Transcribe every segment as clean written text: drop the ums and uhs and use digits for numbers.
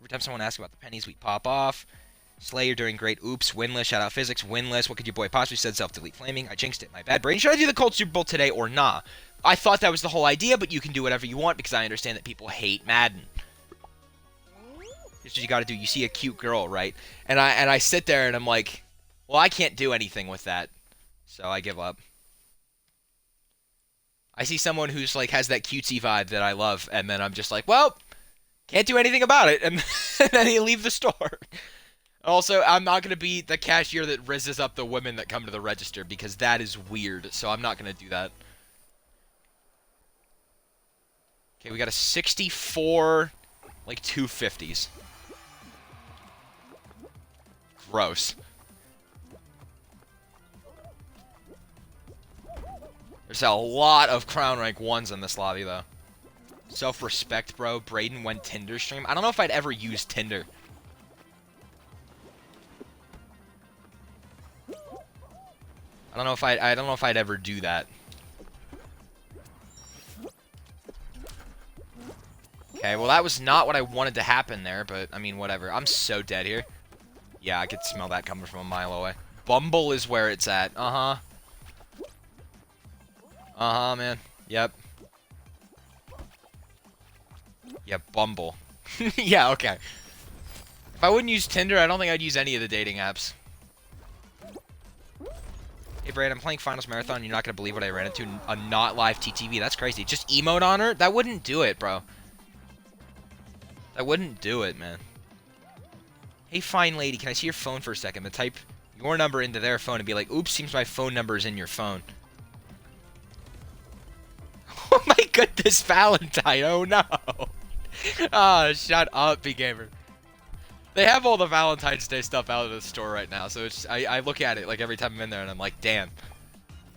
Every time someone asks about the pennies, we pop off. Slay, you're doing great. Oops, winless. Shout out physics, winless. What could your boy possibly said? Self-delete flaming. I jinxed it. My bad. Brady, should I do the Colts Super Bowl today or nah? I thought that was the whole idea, but you can do whatever you want because I understand that people hate Madden. Here's what you got to do. You see a cute girl, right? And I sit there and I'm like, well, I can't do anything with that, so I give up. I see someone who's like has that cutesy vibe that I love, and then I'm just like, well, can't do anything about it, and then they leave the store. Also, I'm not going to be the cashier that rizzes up the women that come to the register because that is weird, so I'm not going to do that. Okay, we got a 64, like 250s. Gross. There's a lot of crown rank 1s in this lobby, though. Self-respect, bro. Braden went Tinder stream. I don't know if I'd ever use Tinder. I don't know if I'd ever do that. Okay, well that was not what I wanted to happen there, but I mean whatever. I'm so dead here. Yeah, I could smell that coming from a mile away. Bumble is where it's at. Uh-huh. Uh-huh, man. Yep. Yep, Bumble. Yeah, okay. If I wouldn't use Tinder, I don't think I'd use any of the dating apps. Hey, Brad, I'm playing Finals Marathon. You're not going to believe what I ran into. A not live TTV. That's crazy. Just emote on her? That wouldn't do it, bro. That wouldn't do it, man. Hey, fine lady, can I see your phone for a second? Then type your number into their phone and be like, oops, seems my phone number is in your phone. Oh my goodness, Valentine. Oh no. Ah, shut up, B-Gamer. They have all the Valentine's Day stuff out of the store right now, so it's I look at it like every time I'm in there and I'm like, damn.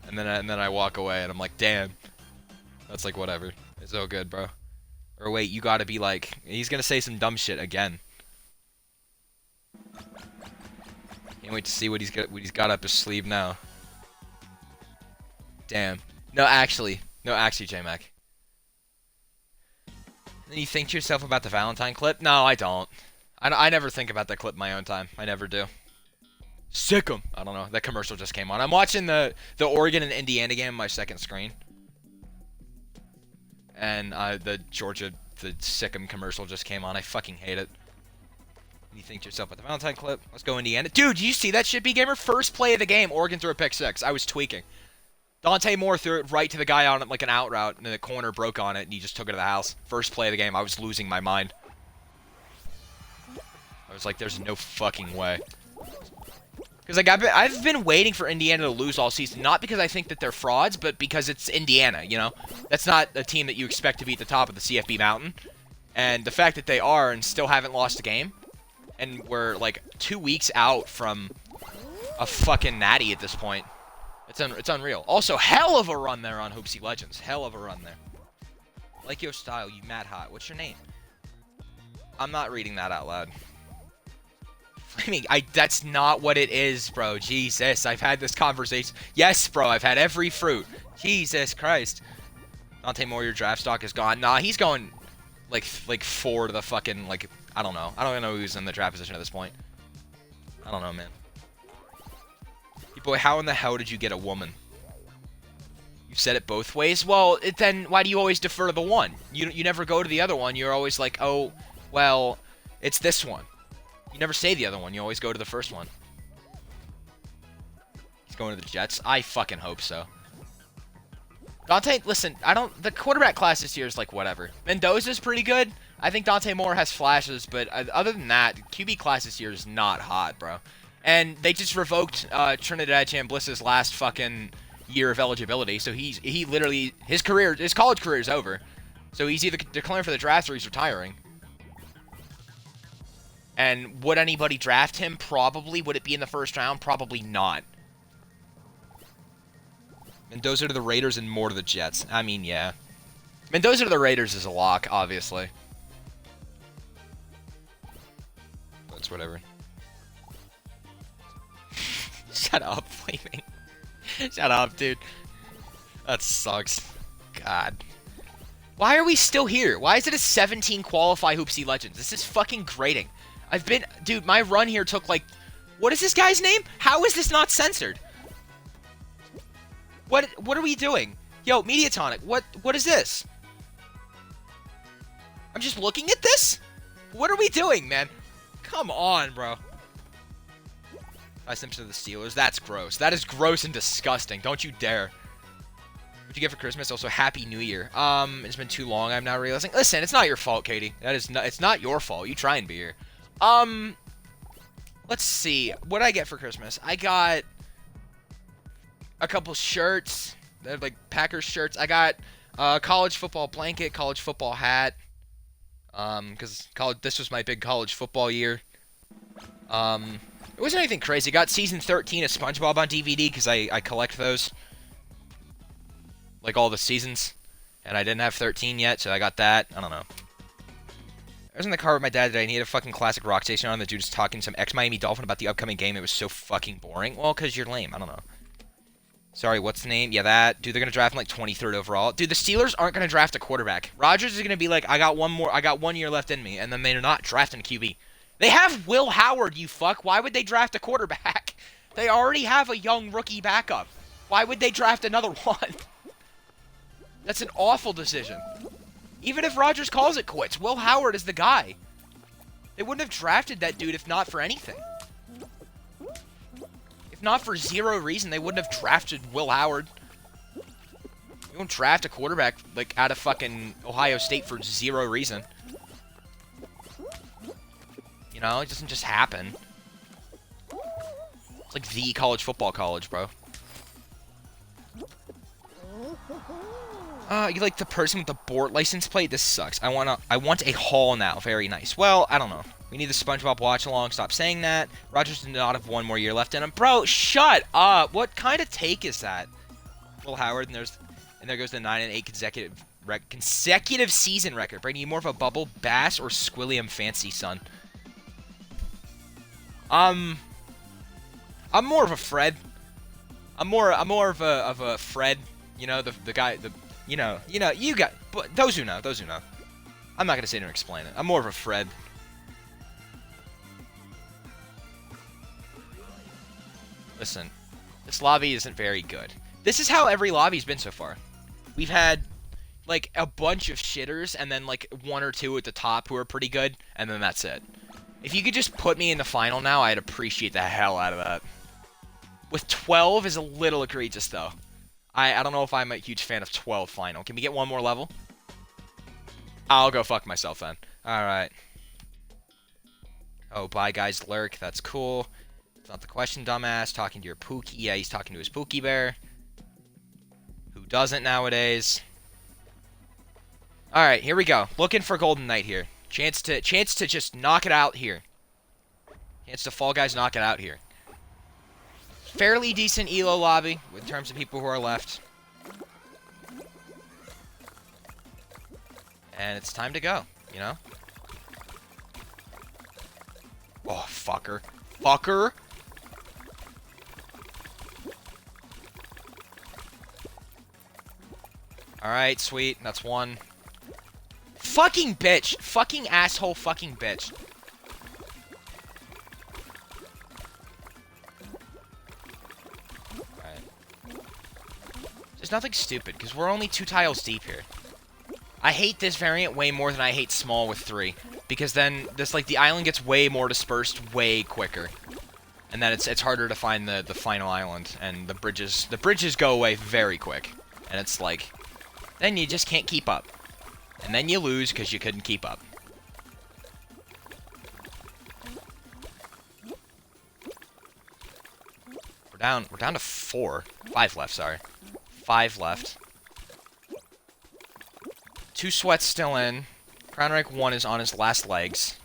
And then I walk away and I'm like, damn. That's like whatever. It's all good, bro. Or wait, you gotta be like, he's gonna say some dumb shit again. Can't wait to see what he's got up his sleeve now. Damn. No, actually, J-Mac. Then you think to yourself about the Valentine clip? No, I don't. I never think about that clip in my own time. I never do. Sick 'em. I don't know. That commercial just came on. I'm watching the Oregon and Indiana game on my second screen. And the Sick 'em commercial just came on. I fucking hate it. You think to yourself about the Valentine clip? Let's go Indiana. Dude, did you see that shit, B-Gamer? First play of the game, Oregon threw a pick six. I was tweaking. Dante Moore threw it right to the guy on it like an out route, and the corner broke on it, and he just took it to the house. First play of the game, I was losing my mind. I was like, there's no fucking way. Because like I've been waiting for Indiana to lose all season, not because I think that they're frauds, but because it's Indiana, you know? That's not a team that you expect to be at the top of the CFB mountain. And the fact that they are and still haven't lost a game, and we're like 2 weeks out from a fucking natty at this point. It's unreal. Also, hell of a run there on Hoopsy Legends. Hell of a run there. Like your style, you mad hot. What's your name? I'm not reading that out loud. Flaming, that's not what it is, bro. Jesus, I've had this conversation. Yes, bro, I've had every fruit. Jesus Christ. Dante Moore, your draft stock is gone. Nah, he's going like 4 to the fucking, like, I don't know. I don't even know who's in the draft position at this point. I don't know, man. Boy, how in the hell did you get a woman? You said it both ways? Well, then why do you always defer to the one? You never go to the other one. You're always like, oh, well, it's this one. You never say the other one. You always go to the first one. He's going to the Jets? I fucking hope so. Dante, listen, the quarterback class this year is like whatever. Mendoza's pretty good. I think Dante Moore has flashes, but other than that, QB class this year is not hot, bro. And they just revoked Trinidad Chambliss's last fucking year of eligibility, so he literally his college career is over. So he's either declaring for the draft or he's retiring. And would anybody draft him? Probably. Would it be in the first round? Probably not. Mendoza to the Raiders and Moore to the Jets. I mean, yeah. Mendoza to the Raiders is a lock, obviously. That's whatever. Shut up, Flaming. Shut up, dude. That sucks. God. Why are we still here? Why is it a 17 qualify Hoopsie Legends? This is fucking grating. Dude, my run here took like, what is this guy's name? How is this not censored? What are we doing? Yo, Mediatonic, what is this? I'm just looking at this? What are we doing, man? Come on, bro. 5 Simpsons of the Steelers. That's gross. That is gross and disgusting. Don't you dare. What'd you get for Christmas? Also, Happy New Year. It's been too long, I'm now realizing. Listen, it's not your fault, Katie. It's not your fault. You try and be here. Let's see. What did I get for Christmas? I got a couple shirts. They're like Packers shirts. I got a college football blanket, college football hat. Because this was my big college football year. It wasn't anything crazy. Got season 13 of SpongeBob on DVD because I collect those. Like all the seasons. And I didn't have 13 yet, so I got that. I don't know. I was in the car with my dad today, and he had a fucking classic rock station on. The dude was talking to some ex-Miami Dolphin about the upcoming game. It was so fucking boring. Well, because you're lame. I don't know. Sorry, what's the name? Yeah, that. Dude, they're going to draft him like 23rd overall. Dude, the Steelers aren't going to draft a quarterback. Rodgers is going to be like, I got 1 year left in me, and then they're not drafting a QB. They have Will Howard, you fuck. Why would they draft a quarterback? They already have a young rookie backup. Why would they draft another one? That's an awful decision. Even if Rodgers calls it quits, Will Howard is the guy. They wouldn't have drafted that dude if not for anything. If not for zero reason, they wouldn't have drafted Will Howard. You don't draft a quarterback like out of fucking Ohio State for zero reason. You know, it doesn't just happen. It's like the college football college, bro. You like the person with the board license plate? This sucks. I want a haul now. Very nice. Well, I don't know. We need the SpongeBob watch along. Stop saying that. Rodgers did not have 1 more year left in him. Bro, shut up. What kind of take is that? Will Howard, and there goes the 9-8 consecutive season record. Brady, you more of a Bubble Bass or Squilliam Fancy, son? I'm more of a Fred. I'm more of a Fred. You know, the guy, you got, but those who know. I'm not gonna sit here and explain it. I'm more of a Fred. Listen, this lobby isn't very good. This is how every lobby's been so far. We've had like a bunch of shitters, and then like 1 or 2 at the top who are pretty good, and then that's it. If you could just put me in the final now, I'd appreciate the hell out of that. With 12 is a little egregious, though. I don't know if I'm a huge fan of 12 final. Can we get 1 more level? I'll go fuck myself then. Alright. Oh, bye guys, lurk. That's cool. It's not the question, dumbass. Talking to your Pookie. Yeah, he's talking to his Pookie Bear. Who doesn't nowadays? Alright, here we go. Looking for Golden Knight here. Chance to just knock it out here. Chance to Fall Guys knock it out here. Fairly decent ELO lobby in terms of people who are left. And it's time to go, you know? Oh, fucker. Fucker! Alright, sweet. That's 1. Fucking bitch! Fucking asshole fucking bitch. There's nothing stupid, because we're only 2 tiles deep here. I hate this variant way more than I hate small with 3. Because then, the island gets way more dispersed way quicker. And then it's harder to find the final island. And the bridges go away very quick. And it's like, then you just can't keep up. And then you lose because you couldn't keep up. We're down to 5 left, sorry. 5 left. 2 sweats still in. Crown rank 1 is on his last legs.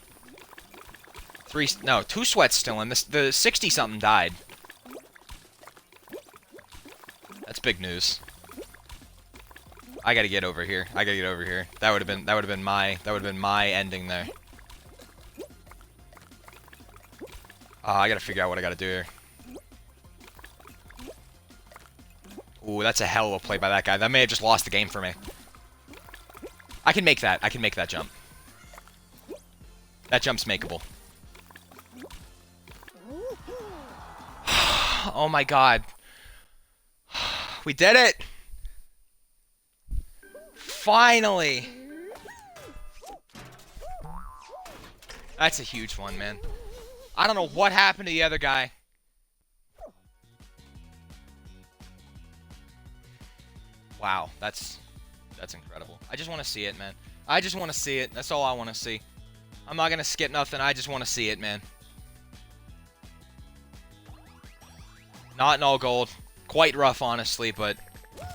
2 sweats still in. The 60-something died. That's big news. I gotta get over here. That would have been my ending there. I gotta figure out what I gotta do here. Ooh, that's a hell of a play by that guy. That may have just lost the game for me. I can make that. I can make that jump. That jump's makeable. Oh my god. We did it! Finally! That's a huge one, man. I don't know what happened to the other guy. Wow, that's incredible. I just want to see it, man. I just want to see it. That's all I want to see. I'm not going to skip nothing. I just want to see it, man. Not in all gold. Quite rough, honestly, but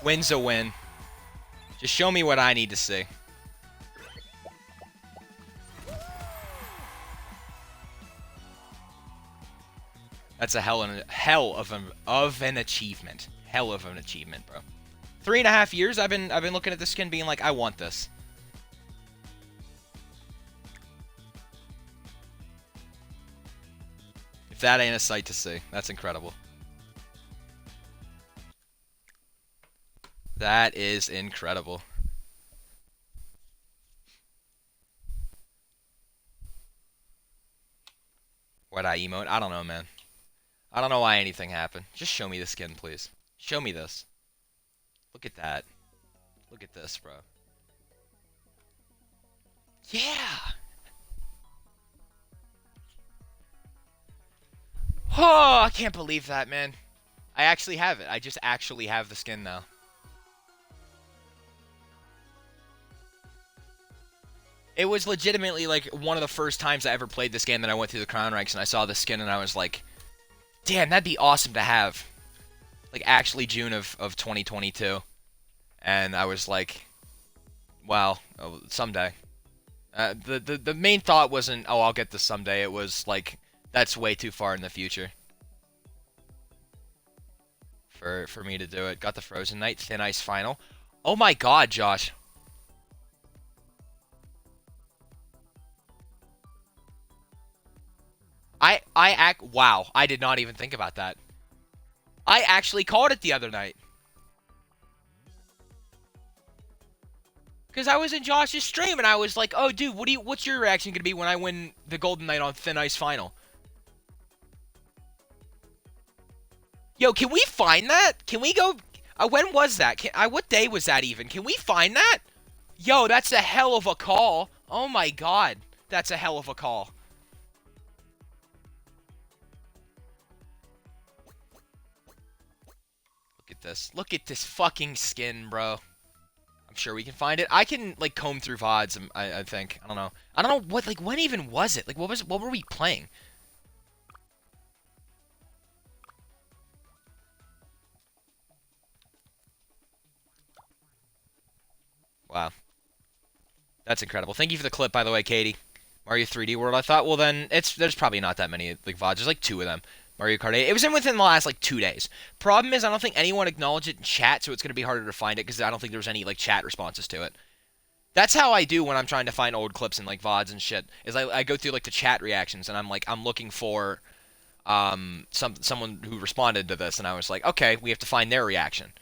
win's a win. Just show me what I need to see. That's a hell of an achievement. Hell of an achievement, bro. 3.5 years I've been looking at this skin being like, I want this. If that ain't a sight to see, that's incredible. That is incredible. Why'd I emote? I don't know, man. I don't know why anything happened. Just show me the skin, please. Show me this. Look at that. Look at this, bro. Yeah! Oh, I can't believe that, man. I actually have it. I just actually have the skin now. It was legitimately like one of the first times I ever played this game that I went through the crown ranks and I saw the skin and I was like, damn, that'd be awesome to have. Like, actually June of 2022. And I was like, wow, someday. The main thought wasn't, oh, I'll get this someday. It was like, that's way too far in the future for me to do it. Got the Frozen Knight, Thin Ice Final. Oh my god, Josh. Wow, I did not even think about that. I actually called it the other night. Because I was in Josh's stream and I was like, oh dude, what's your reaction gonna be when I win the Golden Knight on Thin Ice Final? Yo, can we find that? Can we go... when was that? What day was that even? Can we find that? Yo, that's a hell of a call. Oh my god. That's a hell of a call. Look at this. Look at this fucking skin, bro. I'm sure we can find it. I can, like, comb through VODs, I think. I don't know. I don't know what, like, when even was it? Like, what were we playing? Wow. That's incredible. Thank you for the clip, by the way, Katie. Mario 3D World. I thought, well, then, there's probably not that many, like, VODs. There's, like, 2 of them. Mario Kart 8. It was within the last, like, 2 days. Problem is, I don't think anyone acknowledged it in chat, so it's going to be harder to find it, because I don't think there was any, like, chat responses to it. That's how I do when I'm trying to find old clips and, like, VODs and shit, is I go through, like, the chat reactions, and I'm looking for, someone who responded to this, and I was like, okay, we have to find their reaction.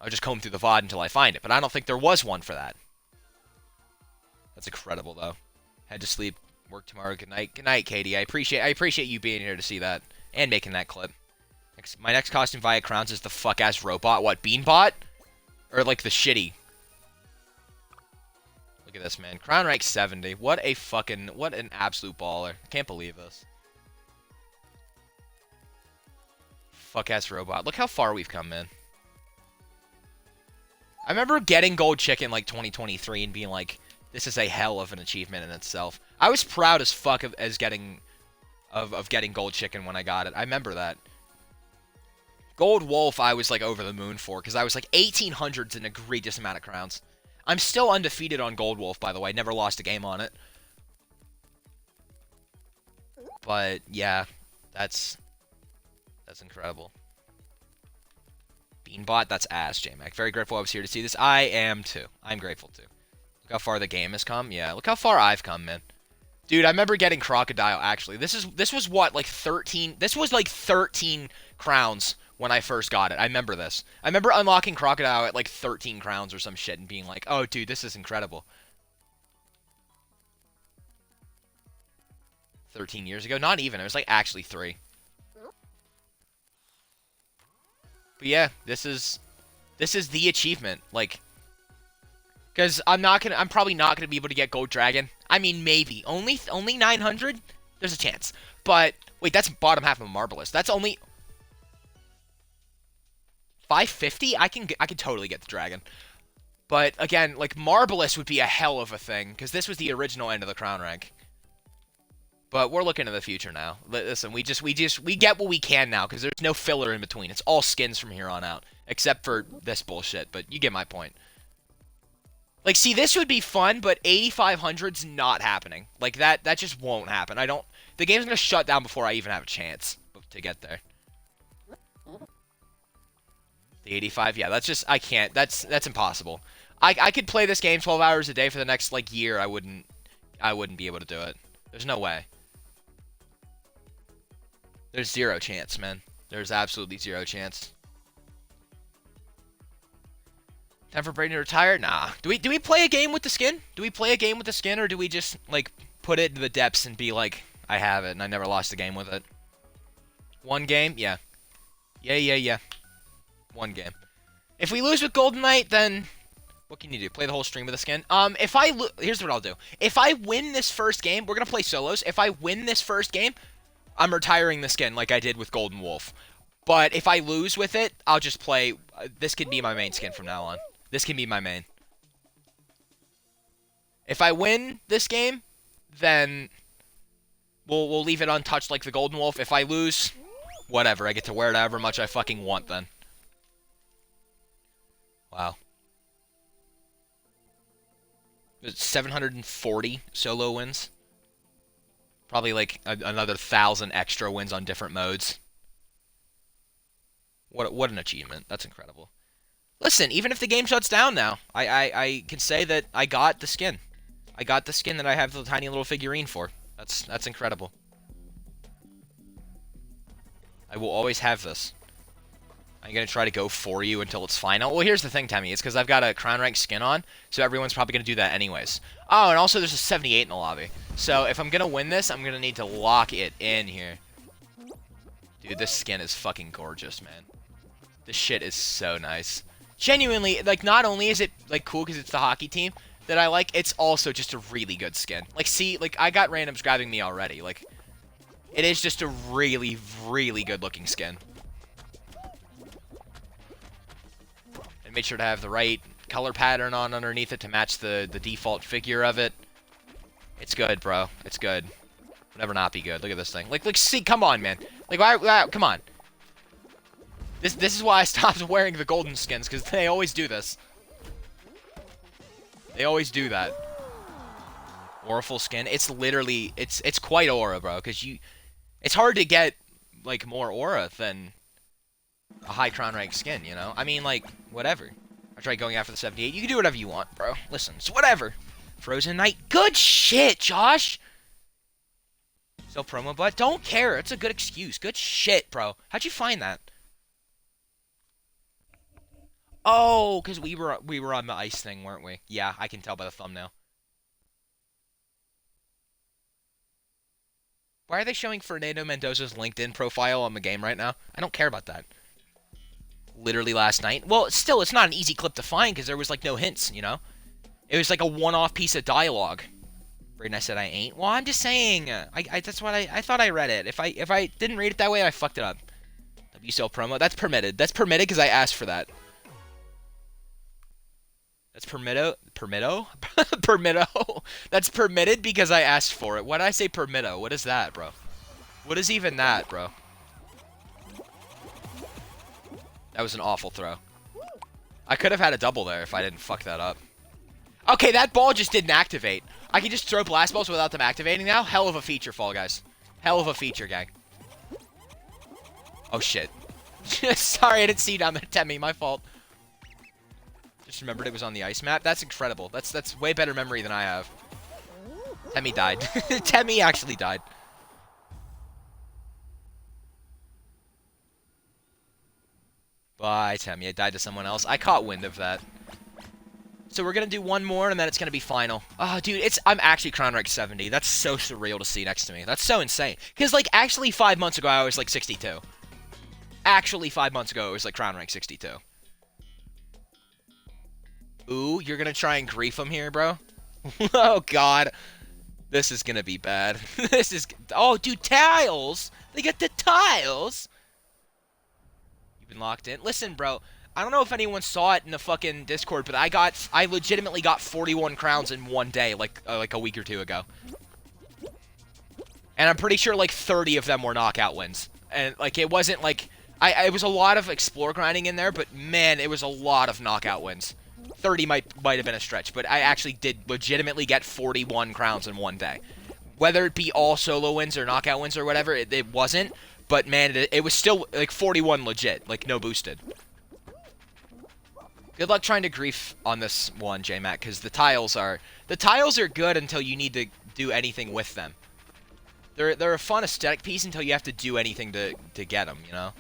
I'll just comb through the VOD until I find it, but I don't think there was one for that. That's incredible, though. Head to sleep. Work tomorrow. Good night. Good night, Katie. I appreciate you being here to see that and making that clip. My next costume via crowns is the fuck-ass robot. What, Beanbot? Or, like, the shitty? Look at this, man. Crown rank 70. What an absolute baller. I can't believe this. Fuck-ass robot. Look how far we've come, man. I remember getting Gold Chicken, like, 2023 and being like, this is a hell of an achievement in itself. I was proud as fuck of getting Gold Chicken when I got it. I remember that. Gold Wolf I was, like, over the moon for, because I was, like, 1800's an egregious amount of crowns. I'm still undefeated on Gold Wolf, by the way. Never lost a game on it. But, yeah, that's incredible. Beanbot, that's ass, J-Mac. Very grateful I was here to see this. I am, too. I'm grateful, too. Look how far the game has come. Yeah, look how far I've come, man. Dude, I remember getting Crocodile, actually. This was what, like 13... This was like 13 crowns when I first got it. I remember this. I remember unlocking Crocodile at like 13 crowns or some shit and being like, oh, dude, this is incredible. 13 years ago. Not even. It was like actually 3. But yeah, this is the achievement. Like, because I'm probably not gonna be able to get Gold Dragon. I mean, maybe only 900. There's a chance. But wait, that's bottom half of Marvelous. That's only 550. I can totally get the dragon. But again, like Marvelous would be a hell of a thing because this was the original end of the crown rank. But we're looking to the future now. Listen, we get what we can now because there's no filler in between. It's all skins from here on out, except for this bullshit. But you get my point. Like, see, this would be fun, but 8,500's not happening. Like that just won't happen. The game's gonna shut down before I even have a chance to get there. The 85, yeah, that's just I can't. That's impossible. I could play this game 12 hours a day for the next like year. I wouldn't be able to do it. There's no way. There's zero chance, man. There's absolutely zero chance. Time for Brady to retire? Nah. Do we play a game with the skin? Do we play a game with the skin, or do we just like put it into the depths and be like, I have it and I never lost a game with it? One game? Yeah. Yeah. One game. If we lose with Golden Knight, then what can you do? Play the whole stream with the skin? Here's what I'll do. If I win this first game, we're gonna play solos. If I win this first game, I'm retiring the skin like I did with Golden Wolf. But if I lose with it, I'll just play. This can be my main skin from now on. This can be my main. If I win this game, then we'll leave it untouched like the Golden Wolf. If I lose, whatever. I get to wear it however much I fucking want then. Wow. 740 solo wins. Probably like another 1,000 extra wins on different modes. What an achievement. That's incredible. Listen, even if the game shuts down now, I can say that I got the skin. I got the skin that I have the tiny little figurine for. That's incredible. I will always have this. I'm going to try to go for you until it's final. Well, here's the thing, Temmie. It's because I've got a crown rank skin on, so everyone's probably going to do that anyways. Oh, and also there's a 78 in the lobby. So if I'm going to win this, I'm going to need to lock it in here. Dude, this skin is fucking gorgeous, man. This shit is so nice. Genuinely, like, not only is it, like, cool because it's the hockey team that I like, it's also just a really good skin. Like, see, like, I got randoms grabbing me already. Like, it is just a really, really good-looking skin. And make sure to have the right color pattern on underneath it to match the default figure of it. It's good, bro. It's good. It'll never not be good. Look at this thing. Like, see, come on, man. Like, why, come on. This is why I stopped wearing the golden skins, because they always do this. They always do that. Auraful skin. It's literally, it's quite aura, bro, because it's hard to get, like, more aura than a high crown rank skin, you know? I mean, like, whatever. I tried going after the 78. You can do whatever you want, bro. Listen, it's whatever. Frozen Knight. Good shit, Josh! So promo, but don't care. It's a good excuse. Good shit, bro. How'd you find that? Oh, because we were on the ice thing, weren't we? Yeah, I can tell by the thumbnail. Why are they showing Fernando Mendoza's LinkedIn profile on the game right now? I don't care about that. Literally last night. Well, still, it's not an easy clip to find because there was, like, no hints, you know? It was, like, a one-off piece of dialogue. Braden, I said I ain't. Well, I'm just saying. That's what I thought I read it. If I didn't read it that way, I fucked it up. WCL promo. That's permitted. That's permitted because I asked for that. That's permitto? Permitto? That's permitted because I asked for it. Why did I say permitto? What is that, bro? What is even that, bro? That was an awful throw. I could have had a double there if I didn't fuck that up. Okay, that ball just didn't activate. I can just throw blast balls without them activating now? Hell of a feature, Fall Guys. Hell of a feature, gang. Oh, shit. Sorry, I didn't see down there, Temmie. My fault. Just remembered it was on the ice map. That's incredible. That's way better memory than I have. Temmie died. Temmie actually died. Bye, Temmie. I died to someone else. I caught wind of that. So we're gonna do one more, and then it's gonna be final. Oh, dude, I'm actually crown rank 70. That's so surreal to see next to me. That's so insane. Because, like, actually 5 months ago, I was, like, 62. Actually, 5 months ago, it was, like, crown rank 62. Ooh, you're gonna try and grief him here, bro? Oh, God. This is gonna be bad. This is... Oh, dude, tiles! They got the tiles! You've been locked in? Listen, bro. I don't know if anyone saw it in the fucking Discord, but I legitimately got 41 crowns in one day, like a week or two ago. And I'm pretty sure, like, 30 of them were knockout wins. And, like, it wasn't, like... it was a lot of explore grinding in there, but, man, it was a lot of knockout wins. 30 might have been a stretch, but I actually did legitimately get 41 crowns in one day. Whether it be all solo wins or knockout wins or whatever, it wasn't. But, man, it was still, like, 41 legit. Like, no boosted. Good luck trying to grief on this one, J-Mac, because the tiles are good until you need to do anything with them. They're a fun aesthetic piece until you have to do anything to get them, you know?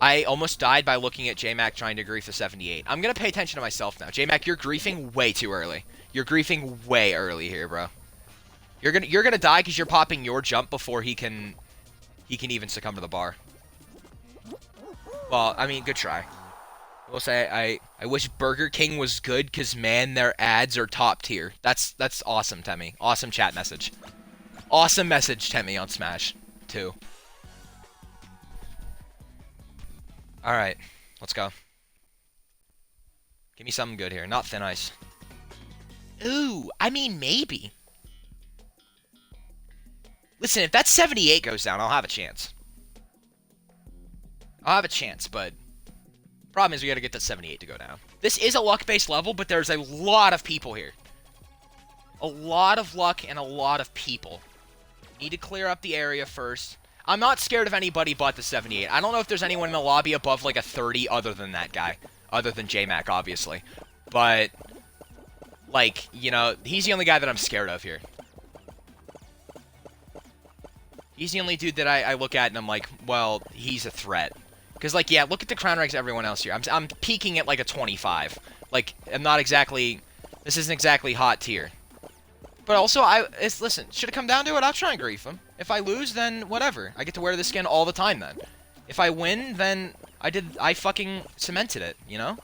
I almost died by looking at J-Mac trying to grief the 78. I'm going to pay attention to myself now. J-Mac, you're griefing way too early. You're griefing way early here, bro. You're gonna die because you're popping your jump before he can even succumb to the bar. Well, I mean, good try. I will say, I wish Burger King was good, because, man, their ads are top tier. That's awesome, Temmie. Awesome chat message. Awesome message, Temmie, on Smash, too. Alright, let's go. Give me something good here. Not thin ice. Ooh, I mean, maybe. Listen, if that 78 goes down, I'll have a chance. I'll have a chance, but... Problem is we gotta get that 78 to go down. This is a luck-based level, but there's a lot of people here. A lot of luck and a lot of people. Need to clear up the area first. I'm not scared of anybody but the 78. I don't know if there's anyone in the lobby above, like, a 30 other than that guy. Other than J-Mac, obviously. But, like, you know, he's the only guy that I'm scared of here. He's the only dude that I look at and I'm like, well, he's a threat. Because, like, yeah, look at the crown ranks everyone else here. I'm peaking at, like, a 25. Like, I'm not exactly... This isn't exactly hot tier. But also, listen, should it come down to it, I'll try and grief him. If I lose, then whatever. I get to wear this skin all the time, then. If I win, then I fucking cemented it, you know?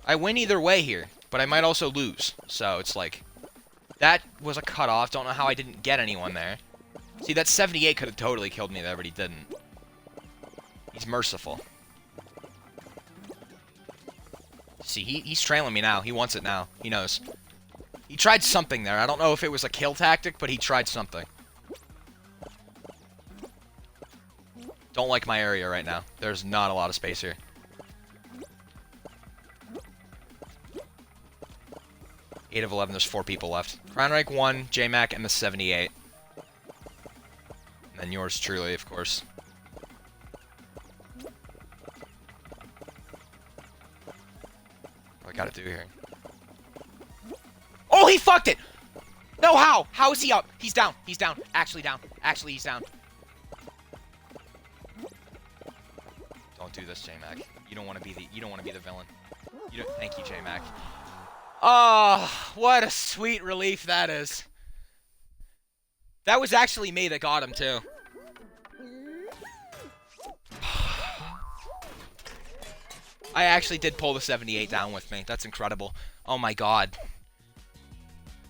I win either way here, but I might also lose. So, it's like... That was a cutoff. Don't know how I didn't get anyone there. See, that 78 could have totally killed me there, but he didn't. He's merciful. See, he's trailing me now. He wants it now. He knows. He tried something there. I don't know if it was a kill tactic, but he tried something. Don't like my area right now. There's not a lot of space here. Eight of 11, there's 4 people left. Crown rank 1, J-Mac, and the 78. And then yours truly, of course. What do I gotta do here? Oh, he fucked it! No, how? How is he up? He's down. He's down. Actually down. Actually, he's down. Don't do this, J-Mac. You don't want to be the villain. Thank you, J-Mac. Oh, what a sweet relief that is. That was actually me that got him, too. I actually did pull the 78 down with me. That's incredible. Oh my god.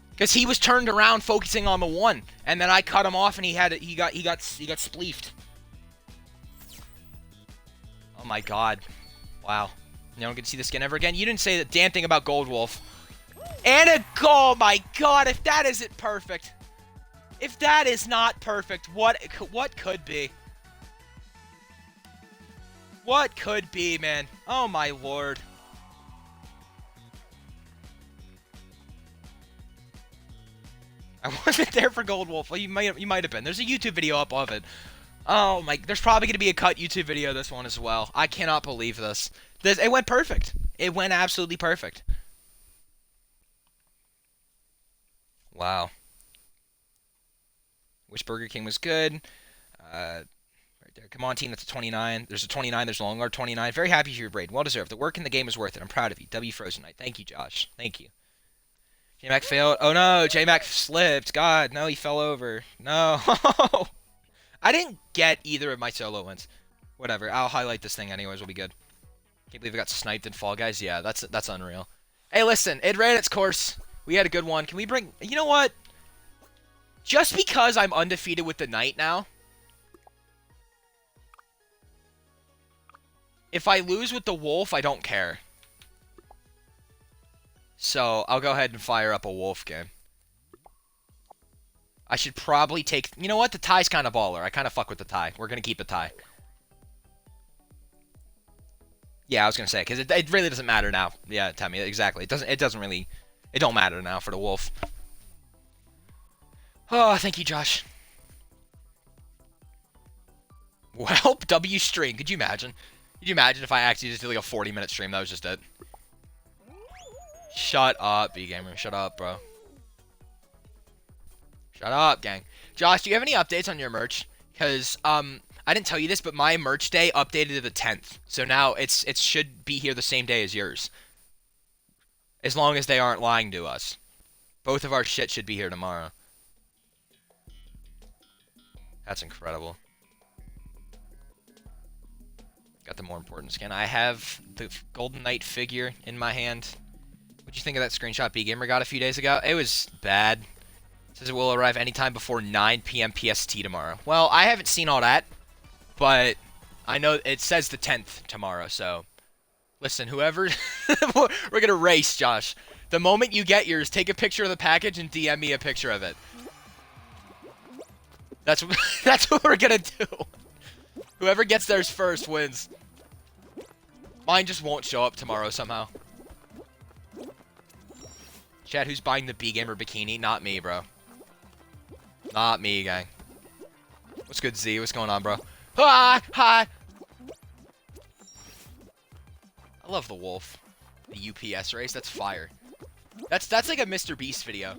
Because he was turned around focusing on the 1, and then I cut him off and he got spleefed. Oh my god. Wow. No one can see the skin ever again? You didn't say the damn thing about Gold Wolf. And a goal, oh my god, if that isn't perfect. If that is not perfect, what could be? What could be, man? Oh my lord. I wasn't there for Gold Wolf. Well, you might have been. There's a YouTube video up of it. Oh my, there's probably going to be a cut YouTube video of this one as well. I cannot believe this. It went perfect. It went absolutely perfect. Wow. Wish Burger King was good. Right there. Come on, team. That's a 29. There's a 29. There's a long guard 29. Very happy for your braid. Well deserved. The work in the game is worth it. I'm proud of you. W Frozen Knight. Thank you, Josh. Thank you. J-Mac failed. Oh no, J-Mac slipped. God, no, he fell over. No. I didn't get either of my solo wins. Whatever. I'll highlight this thing anyways. We'll be good. Can't believe I got sniped in Fall Guys. Yeah, that's unreal. Hey, listen. It ran its course. We had a good one. Can we bring... You know what? Just because I'm undefeated with the Knight now... If I lose with the Wolf, I don't care. So, I'll go ahead and fire up a Wolf game. I should probably take... You know what? The tie's kind of baller. I kind of fuck with the tie. We're going to keep the tie. Yeah, I was going to say, because it really doesn't matter now. Yeah, Tammy, exactly. It doesn't really... It don't matter now for the Wolf. Oh, thank you, Josh. Well, W stream. Could you imagine? Could you imagine if I actually just did like a 40-minute stream? That was just it. Shut up, B-Gamer. Shut up, bro. Shut up, gang. Josh, do you have any updates on your merch? Because, I didn't tell you this, but my merch day updated to the 10th. So now it should be here the same day as yours. As long as they aren't lying to us. Both of our shit should be here tomorrow. That's incredible. Got the more important skin. I have the Golden Knight figure in my hand. What'd you think of that screenshot B-Gamer got a few days ago? It was bad. It says it will arrive anytime before 9 p.m. PST tomorrow. Well, I haven't seen all that, but I know it says the 10th tomorrow, so... Listen, whoever... We're gonna race, Josh. The moment you get yours, take a picture of the package and DM me a picture of it. That's what we're gonna do. Whoever gets theirs first wins. Mine just won't show up tomorrow somehow. Chad, who's buying the B-Gamer bikini? Not me, bro. Not me, gang. What's good, Z? What's going on, bro? Hi! Hi! I love the Wolf. The UPS race. That's fire. That's like a Mr. Beast video.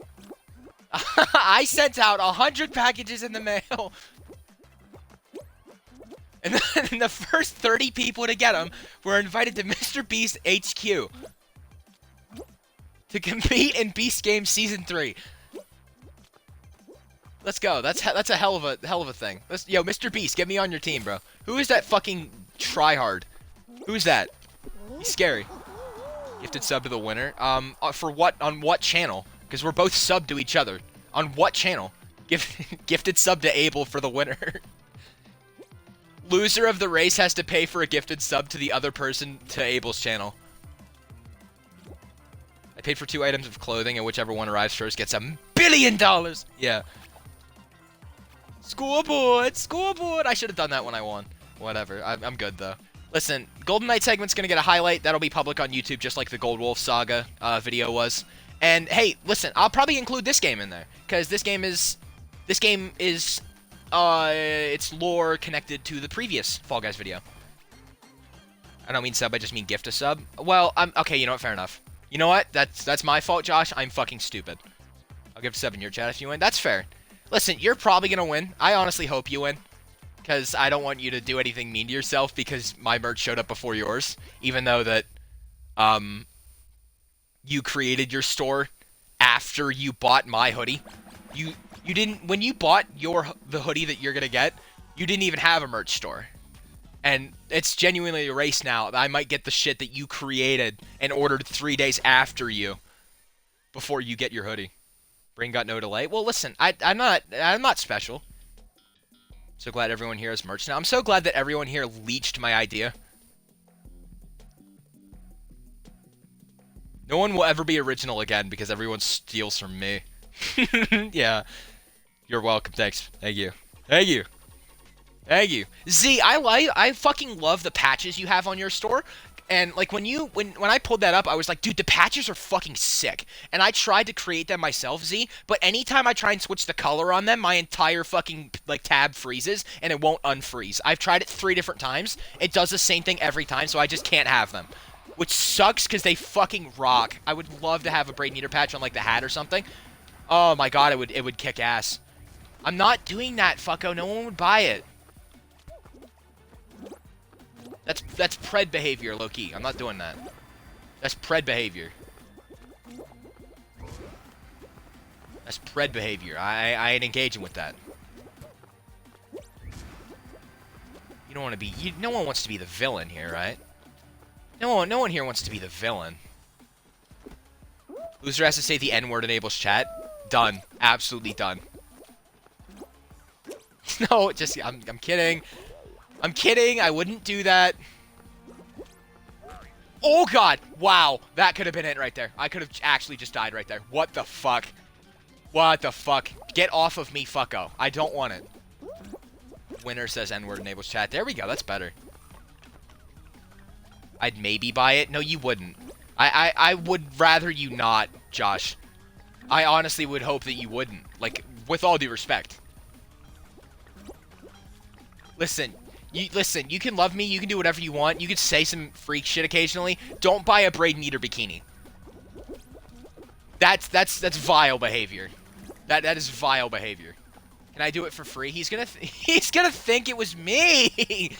I sent out 100 packages in the mail. And then the first 30 people to get them were invited to Mr. Beast HQ to compete in Beast Games Season 3. Let's go. That's a hell of a thing. Yo, Mr. Beast, get me on your team, bro. Who is that fucking tryhard? Who's that? He's scary. Gifted sub to the winner. For what? On what channel? Because we're both subbed to each other. On what channel? Gifted sub to Abel for the winner. Loser of the race has to pay for a gifted sub to the other person to Abel's channel. I paid for 2 items of clothing, and whichever one arrives first gets $1 billion! Yeah. Scoreboard! Scoreboard! I should have done that when I won. Whatever. I'm good, though. Listen, Golden Knight segment's gonna get a highlight. That'll be public on YouTube, just like the Gold Wolf Saga video was. And, hey, listen, I'll probably include this game in there. Because this game is... it's lore connected to the previous Fall Guys video. I don't mean sub, I just mean gift a sub. Well, okay, you know what, fair enough. You know what, that's my fault, Josh. I'm fucking stupid. I'll give a sub in your chat if you win. That's fair. Listen, you're probably gonna win. I honestly hope you win. Because I don't want you to do anything mean to yourself because my merch showed up before yours. Even though that, you created your store after you bought my hoodie. You didn't, when you bought the hoodie that you're gonna get, you didn't even have a merch store. And it's genuinely a race now. I might get the shit that you created and ordered 3 days after you, before you get your hoodie. Brain got no delay. Well, listen, I'm not special. So glad everyone here has merch now. I'm so glad that everyone here leached my idea. No one will ever be original again because everyone steals from me. Yeah. You're welcome. Thanks. Thank you. Thank you. Thank you. Z, I fucking love the patches you have on your store. And like when I pulled that up, I was like, dude, the patches are fucking sick. And I tried to create them myself, Z, but anytime I try and switch the color on them, my entire fucking like tab freezes and it won't unfreeze. I've tried it 3 different times. It does the same thing every time, so I just can't have them. Which sucks because they fucking rock. I would love to have a Braid Eater patch on like the hat or something. Oh my god, it would kick ass. I'm not doing that, fucko. No one would buy it. That's pred behavior, low-key. I'm not doing that. That's pred behavior. That's pred behavior. I ain't engaging with that. You don't want to be... no one wants to be the villain here, right? No one here wants to be the villain. Loser has to say the N-word enables chat. Done. Absolutely done. No, just... I'm kidding. I'm kidding. I wouldn't do that. Oh, God. Wow. That could have been it right there. I could have actually just died right there. What the fuck? What the fuck? Get off of me, fucko. I don't want it. Winner says N-word enables chat. There we go. That's better. I'd maybe buy it. No, you wouldn't. I would rather you not, Josh. I honestly would hope that you wouldn't. Like, with all due respect. Listen, you can love me, you can do whatever you want, you can say some freak shit occasionally. Don't buy a Braden Eater bikini. That's vile behavior. That is vile behavior. Can I do it for free? He's gonna think it was me.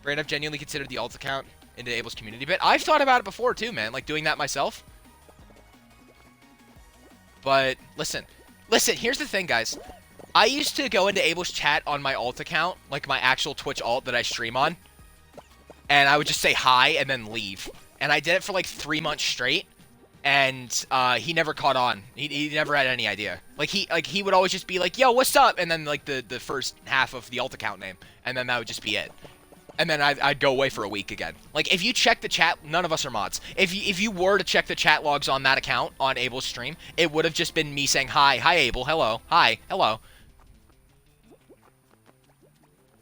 Braden, I've genuinely considered the alt account into Abel's community bit. I've thought about it before too, man. Like doing that myself. But listen. Here's the thing, guys. I used to go into Abel's chat on my alt account, like my actual Twitch alt that I stream on, and I would just say hi and then leave. And I did it for like 3 months straight, and he never caught on. He never had any idea. Like he would always just be like, "Yo, what's up?" And then like the first half of the alt account name, and then that would just be it. And then I'd go away for a week again. Like, if you check the chat, none of us are mods. If you were to check the chat logs on that account, on Abel's stream, it would have just been me saying, hi Abel, hello, hi, hello.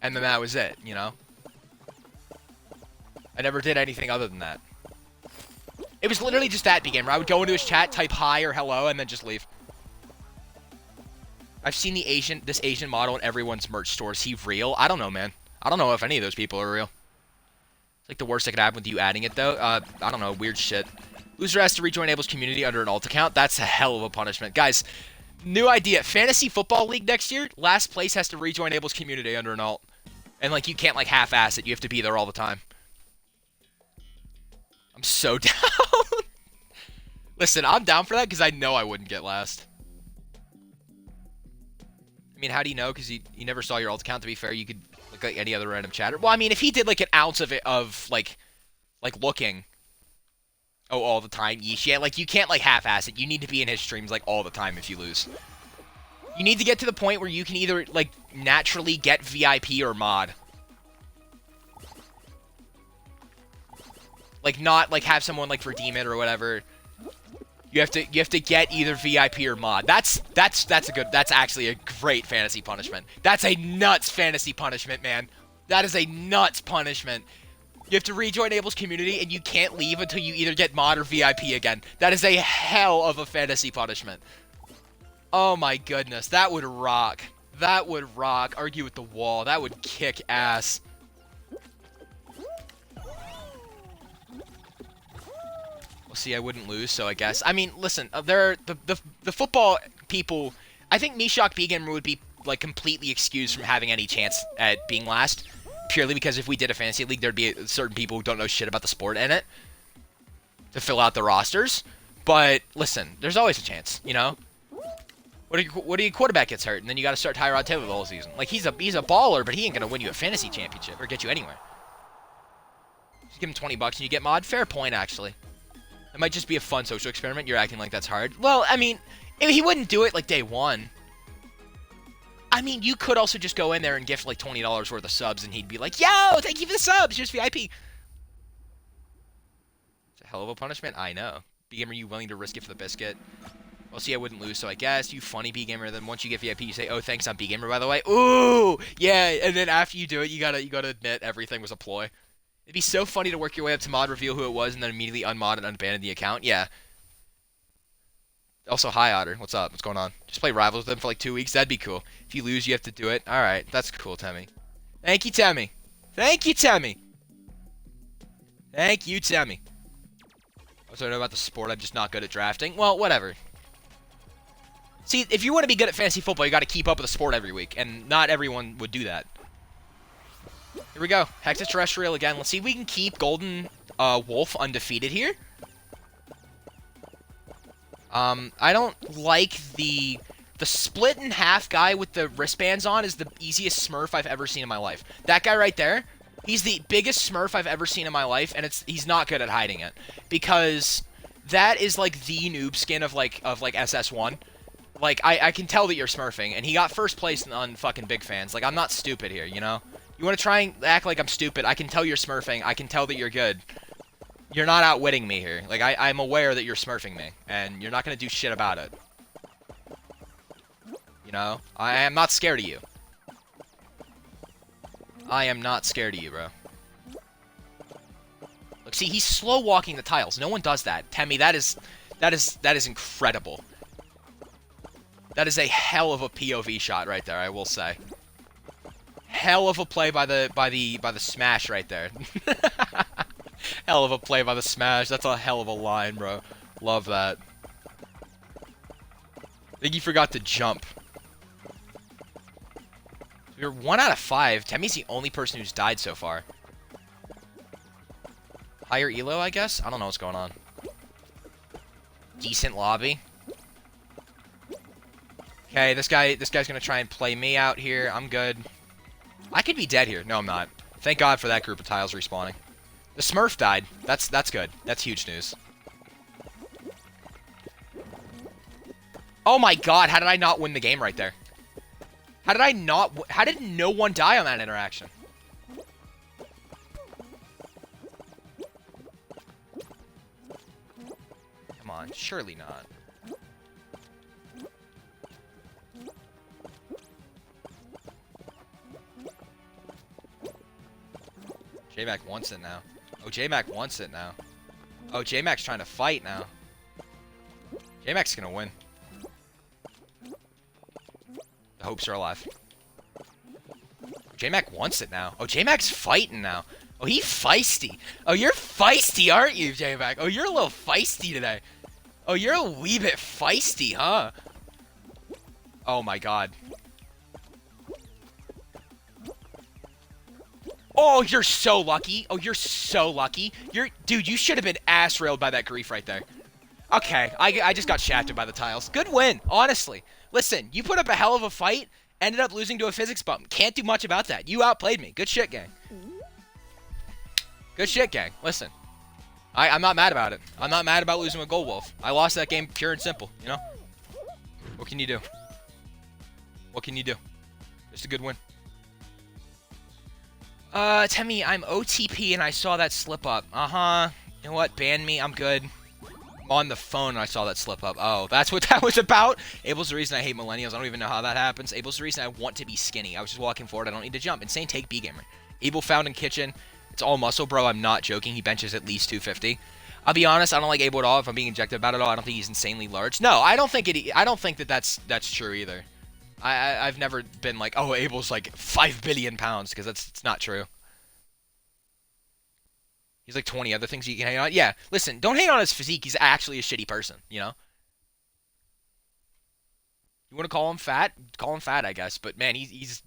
And then that was it, you know? I never did anything other than that. It was literally just that beginner. I would go into his chat, type hi or hello, and then just leave. I've seen this Asian model in everyone's merch stores. He real? I don't know, man. I don't know if any of those people are real. It's like the worst that could happen with you adding it, though. I don't know, weird shit. Loser has to rejoin Abel's community under an alt account. That's a hell of a punishment. Guys, new idea. Fantasy Football League next year, last place has to rejoin Abel's community under an alt. And, like, you can't, like, half-ass it. You have to be there all the time. I'm so down. Listen, I'm down for that because I know I wouldn't get last. I mean, how do you know? Because you never saw your alt account, to be fair. You could... like any other random chatter. Well, I mean, if he did like an ounce of it of like looking, all the time, yeesh, yeah, like you can't like half-ass it. You need to be in his streams like all the time if you lose. You need to get to the point where you can either like naturally get VIP or mod. Like not like have someone like redeem it or whatever. You have to get either VIP or mod. That's actually a great fantasy punishment. That's a nuts fantasy punishment, man. That is a nuts punishment. You have to rejoin Abel's community and you can't leave until you either get mod or VIP again. That is a hell of a fantasy punishment. Oh my goodness, that would rock. That would rock. Argue with the wall. That would kick ass. See, I wouldn't lose, so I guess. I mean, listen, there are the football people. I think Mishak Begamer would be like completely excused from having any chance at being last, purely because if we did a fantasy league, there'd be certain people who don't know shit about the sport in it to fill out the rosters. But listen, there's always a chance, you know. What do you quarterback gets hurt, and then you got to start Tyrod Taylor the whole season? Like he's a baller, but he ain't gonna win you a fantasy championship or get you anywhere. Just give him $20 and you get mod. Fair point, actually. It might just be a fun social experiment. You're acting like that's hard. Well, I mean, if he wouldn't do it like day one. I mean, you could also just go in there and gift like $20 worth of subs, and he'd be like, "Yo, thank you for the subs. Here's VIP." It's a hell of a punishment. I know. B-Gamer, you willing to risk it for the biscuit? Well, see, I wouldn't lose, so I guess. You funny B-Gamer. Then once you get VIP, you say, "Oh, thanks, I'm B-Gamer, by the way." Ooh, yeah. And then after you do it, you gotta admit everything was a ploy. It'd be so funny to work your way up to mod, reveal who it was, and then immediately unmod and unban the account. Yeah. Also, hi, Otter. What's up? What's going on? Just play Rivals with them for like 2 weeks? That'd be cool. If you lose, you have to do it. Alright, that's cool, Temmie. Thank you, Temmie. Thank you, Temmie. Thank you, Temmie. Also, I know about the sport. I'm just not good at drafting. Well, whatever. See, if you want to be good at fantasy football, you got to keep up with the sport every week, and not everyone would do that. Here we go. Hexaterrestrial again. Let's see if we can keep Golden Wolf undefeated here. I don't like the split in half guy with the wristbands on is the easiest Smurf I've ever seen in my life. That guy right there, he's the biggest Smurf I've ever seen in my life, and he's not good at hiding it. Because that is like the noob skin of like SS1. Like, I can tell that you're smurfing, and he got first place on fucking Big Fans. Like, I'm not stupid here, you know? You want to try and act like I'm stupid, I can tell you're smurfing, I can tell that you're good. You're not outwitting me here. Like, I'm aware that you're smurfing me, and you're not going to do shit about it. You know? I am not scared of you. I am not scared of you, bro. Look, see, he's slow walking the tiles. No one does that. Temmie, that is incredible. That is a hell of a POV shot right there, I will say. Hell of a play by the smash right there. Hell of a play by the smash. That's a hell of a line, bro. Love that. I think he forgot to jump. We're 1 out of 5. Temmie's the only person who's died so far. Higher elo, I guess? I don't know what's going on. Decent lobby. Okay, this guy's gonna try and play me out here. I'm good. I could be dead here. No, I'm not. Thank God for that group of tiles respawning. The Smurf died. That's good. That's huge news. Oh my God, how did I not win the game right there? How did no one die on that interaction? Come on, surely not. J-Mac wants it now. Oh, J-Mac wants it now. Oh, J-Mac's trying to fight now. J-Mac's gonna win. The hopes are alive. J-Mac wants it now. Oh, J-Mac's fighting now. Oh, he's feisty. Oh, you're feisty, aren't you, J-Mac? Oh, you're a little feisty today. Oh, you're a wee bit feisty, huh? Oh my God. Oh, you're so lucky. Oh, you're so lucky. Dude, you should have been ass railed by that grief right there. Okay, I just got shafted by the tiles. Good win, honestly. Listen, you put up a hell of a fight, ended up losing to a physics bump. Can't do much about that. You outplayed me. Good shit, gang. Good shit, gang. Listen, I'm not mad about it. I'm not mad about losing with Gold Wolf. I lost that game pure and simple, you know? What can you do? What can you do? Just a good win. Temmie, I'm OTP and I saw that slip up. Uh-huh. You know what? Ban me. I'm good. I'm on the phone and I saw that slip up. Oh, that's what that was about? Abel's the reason I hate millennials. I don't even know how that happens. Abel's the reason I want to be skinny. I was just walking forward. I don't need to jump. Insane take, B-Gamer. Abel found in kitchen. It's all muscle, bro. I'm not joking. He benches at least 250. I'll be honest. I don't like Abel at all. If I'm being objective about it all, I don't think he's insanely large. No, I don't think that's true either. I've never been like, oh, Abel's like 5 billion pounds, because it's not true. He's like 20 other things you can hate on. Yeah, listen, don't hate on his physique. He's actually a shitty person, you know? You want to call him fat? Call him fat, I guess. But man, he's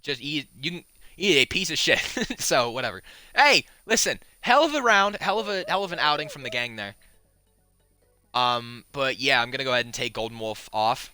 a piece of shit. So whatever. Hey, listen, hell of a round, hell of an outing from the gang there. But yeah, I'm gonna go ahead and take Golden Wolf off.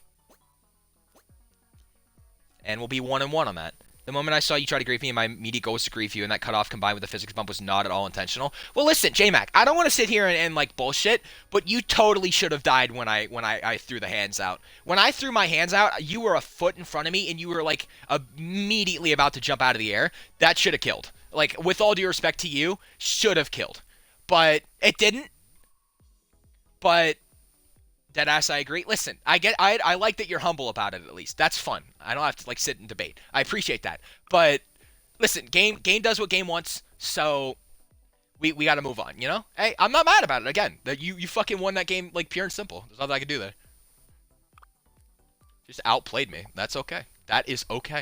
And we'll be 1-1 on that. The moment I saw you try to grief me and my immediate goal was to grief you, and that cutoff combined with the physics bump was not at all intentional. Well, listen, J-Mac, I don't want to sit here and like bullshit, but you totally should have died when I threw the hands out. When I threw my hands out, you were a foot in front of me, and you were like immediately about to jump out of the air. That should have killed. Like, with all due respect to you, should have killed. But it didn't. But deadass, I agree. Listen, I like that you're humble about it at least. That's fun. I don't have to like sit and debate. I appreciate that. But listen, game does what game wants, so we got to move on, you know? Hey, I'm not mad about it. Again, that you fucking won that game like pure and simple. There's nothing I can do there. Just outplayed me. That's okay. That is okay.